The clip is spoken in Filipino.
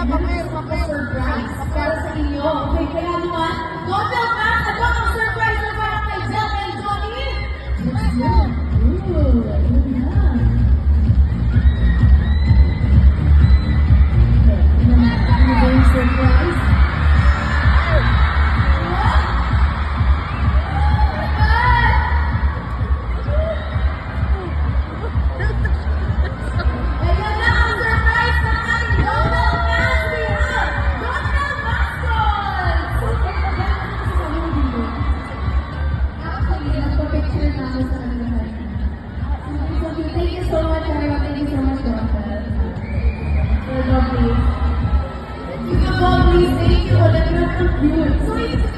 surprise para sa inyo. Okay, kaya naman, don't tell us na ang surprise na para kay Del and Johnny. Let's go. Ooh, ayun na. Okay, surprise. Thank you so much, everyone. Thank you so much, Jonathan. You're lovely. You're lovely. Thank you. You're so cute. So